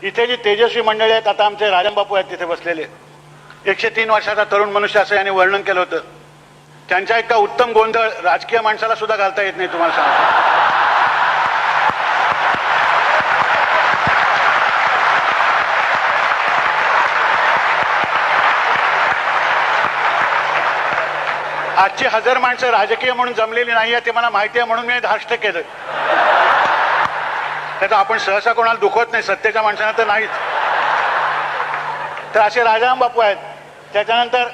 इथे जी तेजस्वी मंडळी आहेत, आता आमचे राजनबापू आहेत तिथे बसलेले, 103 वर्षाचा तरुण मनुष्य असं याने वर्णन केलं होतं. त्यांच्या इतका उत्तम गोंधळ राजकीय माणसाला सुद्धा घालता येत नाही, तुम्हाला सांगतो. आजची 1000 माणसं राजकीय म्हणून जमलेली नाही आहे, ते मला माहिती आहे म्हणून मी धाष्ट केलं. त्याचा आपण सहसा कोणाला दुखवत नाही, सत्तेच्या माणसांना तर नाहीच. तर असे राजाराम बापू आहेत. त्याच्यानंतर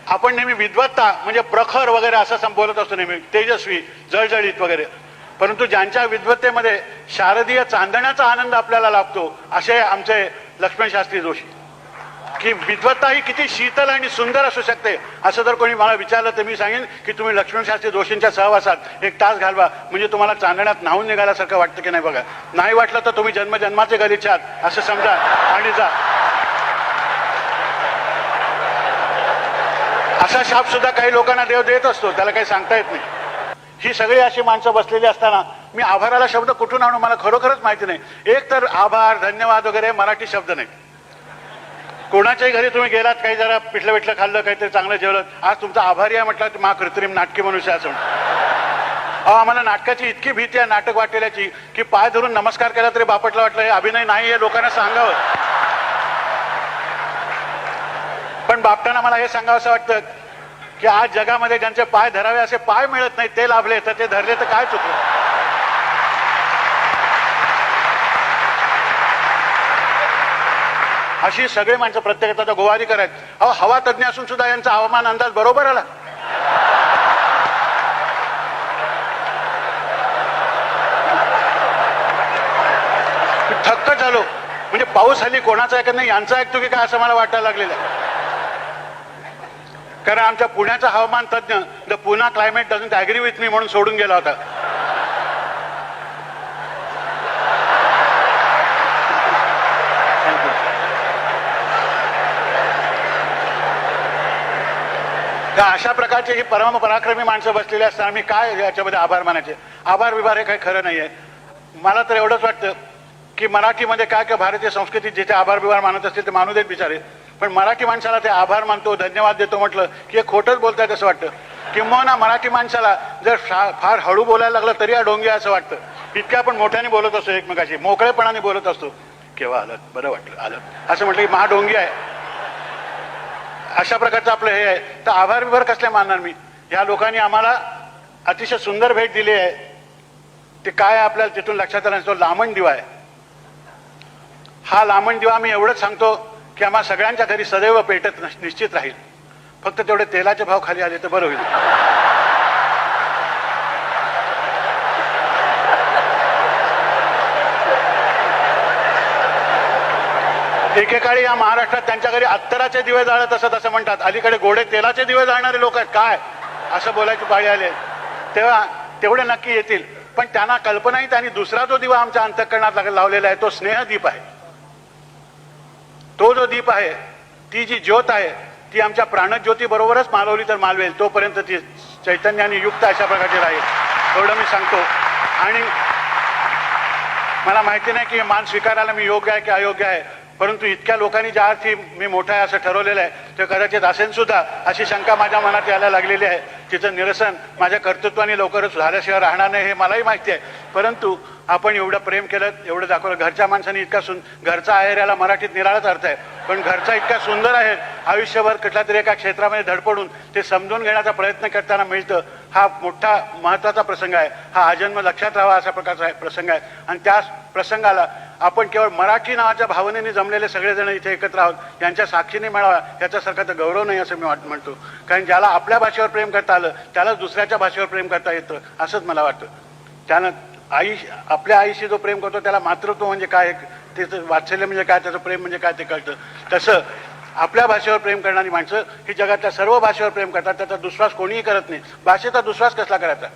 आपण नेहमी विद्वत्ता म्हणजे प्रखर वगैरे असं बोलत असतो, नेहमी तेजस्वी, जळजळीत वगैरे. परंतु ज्यांच्या विद्वत्तेमध्ये शारदीय चांदण्याचा आनंद आपल्याला लाभतो, असे आमचे लक्ष्मण शास्त्री जोशी. की विद्वत्ता ही किती शीतल आणि सुंदर असू शकते, असं जर कोणी मला विचारलं तर मी सांगेन की तुम्ही लक्ष्मण शास्त्री जोशींच्या सहवासात 1 तास घालवा, म्हणजे तुम्हाला चांदण्यात न्हावून निघाल्यासारखं वाटतं की नाही बघा. नाही वाटलं तर तुम्ही जन्मजन्माचे गलिच्छ आहात असं समजा आणि जा. असा शाप सुद्धा काही लोकांना देव देत असतो, त्याला काही सांगता येत नाही. ही सगळी अशी माणसं बसलेली असताना मी आभाराला शब्द कुठून आणू मला खरोखरच माहिती नाही. एक तर आभार, धन्यवाद वगैरे मराठी शब्द नाही. कोणाच्याही घरी तुम्ही गेलात, काही जरा पिठलं पिठलं खाल्लं, काहीतरी चांगलं जेवलं, आज तुमचा आभारी आहे म्हटलं मा कृत्रिम नाटकी मनुष्य असं म्हणतो. आम्हाला नाटकाची इतकी भीती आहे नाटक वाटलेल्याची की पाय धरून नमस्कार केला तरी बापटला वाटलं हे अभिनय नाही, हे लोकांना सांगावं. पण बापटांना मला हे सांगावं असं वाटतं की आज जगामध्ये ज्यांचे पाय धरावे असे पाय मिळत नाही, ते लाभले, तर ते धरले तर काय चुकलं. अशी सगळे माणसं प्रत्येकाचा गोवारी करायत. हवा तज्ञ असून सुद्धा यांचा हवामान अंदाज बरोबर आला. थक्क झालो. म्हणजे पाऊस हल्ली कोणाचा ऐकत नाही, यांचा ऐकतो की काय असं मला वाटायला लागलेलं आहे. कारण आमच्या पुण्याचा हवामान तज्ञ the Poona climate doesn't agree with me म्हणून सोडून गेला होता. अशा प्रकारची ही परम पराक्रमी माणसं बसलेली असताना मी काय याच्यामध्ये आभार मानायचे. आभार विभार हे काही खरं नाहीये. मला तर एवढंच वाटतं की मराठीमध्ये काय काय भारतीय संस्कृतीत जिथे आभार विभार मानत असतील ते मानू देत बिचारे, पण मराठी माणसाला ते आभार मानतो, धन्यवाद देतो म्हटलं की हे खोटंच बोलतायत असं वाटतं. किंवा मराठी माणसाला जर फार हळू बोलायला लागलं तरी हा डोंगी असं वाटतं. इतक्या आपण मोठ्याने बोलत असतो, एकमेकाशी मोकळेपणाने बोलत असतो. केव्हा आलं, बरं वाटलं, आलं असं म्हटलं की महा डोंगी आहे. अशा प्रकारचं आपलं हे आहे. तर आभार विभार कसले मानणार मी. या लोकांनी आम्हाला अतिशय सुंदर भेट दिली आहे. ते काय आपल्याला तिथून लक्षात आलं, तो लामण दिवा आहे. हा लामण दिवा मी एवढंच सांगतो की आम्हा सगळ्यांच्या घरी सदैव पेटत निश्चित राहील. फक्त तेवढे तेलाचे भाव खाली आले तर बरं होईल. एकेकाळी या महाराष्ट्रात त्यांच्या घरी अत्तराचे दिवे जाळत असत असं म्हणतात. अलीकडे गोडे तेलाचे दिवे जाळणारे लोक आहेत काय असं बोलायची पाळी आले. तेव्हा तेवढे नक्की येतील. पण त्यांना कल्पनाही त्यांनी दुसरा जो दिवा आमच्या अंतःकरणात लावलेला आहे तो स्नेहदीप आहे. तो जो दीप आहे, ती जी ज्योत आहे ती आमच्या प्राणज्योती बरोबरच मालवली तर मालवेल, तोपर्यंत ती चैतन्याने युक्त अशा प्रकारची राहील एवढं मी सांगतो. आणि मला माहिती नाही की मान स्वीकारायला मी योग्य आहे की अयोग्य आहे, परंतु इतक्या लोकांनी ज्या अर्थी मी मोठा आहे असं ठरवलेलं आहे ते कदाचित असेल सुद्धा अशी शंका माझ्या मनात यायला लागलेली आहे. तिचं निरसन माझ्या कर्तृत्वाने लवकरच झाल्याशिवाय राहणार नाही हे मलाही माहिती आहे. परंतु आपण एवढं प्रेम केलं, एवढं दाखवलं. घरच्या माणसाने इतका घरचा आहेर याला मराठीत निराळाच अर्थ आहे, पण घरचा इतका सुंदर आहे, आयुष्यभर कुठल्या तरी एका क्षेत्रामध्ये धडपडून ते समजून घेण्याचा प्रयत्न करताना मिळतं. हा मोठा महत्त्वाचा प्रसंग आहे. हा आजन्म लक्षात राहावा अशा प्रकारचा प्रसंग आहे. आणि त्या प्रसंगाला आपण केवळ मराठी नावाच्या भावनेने जमलेले सगळेजण इथे एकत्र आहोत, यांच्या साक्षीने मिळावा याच्यासारखा तर गौरव नाही असं मी म्हणतो. कारण ज्याला आपल्या भाषेवर प्रेम करता आलं त्यालाच दुसऱ्याच्या भाषेवर प्रेम करता येतं असंच मला वाटतं. त्यानं आपल्या आईशी जो प्रेम करतो त्याला मातृत्व म्हणजे काय, त्याचं वात्सल्य म्हणजे काय, त्याचं प्रेम म्हणजे काय ते कळतं. तसं आपल्या भाषेवर प्रेम करणारी माणसं ही जगातल्या सर्व भाषेवर प्रेम करतात. त्याचा दुश्वास कोणीही करत नाही. भाषेचा दुश्वास कसला करायचा.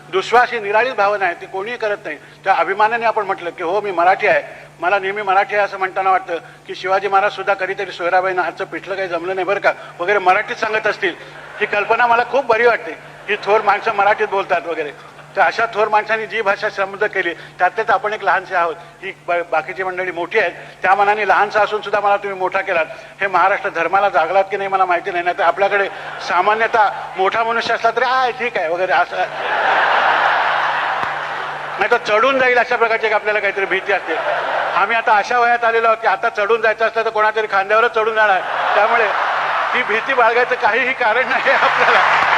दुश्वास ही निराळीच भावना आहे, ती कोणीही करत नाही. त्या अभिमानाने आपण म्हटलं की हो मी मराठी आहे, मला नेहमी मराठी आहे असं म्हणताना वाटतं की शिवाजी महाराज सुद्धा कधीतरी सोयराबाईंना हातचं पिठलं काही जमलं नाही बरं का वगैरे मराठीत सांगत असतील. ही कल्पना मला खूप बरी वाटते की थोर माणसं मराठीत बोलतात वगैरे. तर अशा थोर माणसांनी जी भाषा समृद्ध केली त्यातलेच आपण एक लहानसे आहोत. ही बाकीची मंडळी मोठी आहेत, त्या मनाने लहानसा असून सुद्धा मला तुम्ही मोठा केलात. हे महाराष्ट्र धर्माला जागलात की नाही मला माहिती नाही, तर आपल्याकडे सामान्यतः मोठा मनुष्य असला तरी ठीक आहे वगैरे असं, नाही तर चढून जाईल अशा प्रकारची एक आपल्याला काहीतरी भीती असते. आम्ही आता अशा वयात आलेलो आहोत की आता चढून जायचं असलं तर कोणातरी खांद्यावरच चढून जाणार, त्यामुळे ही भीती बाळगायचं काहीही कारण नाही आपल्याला.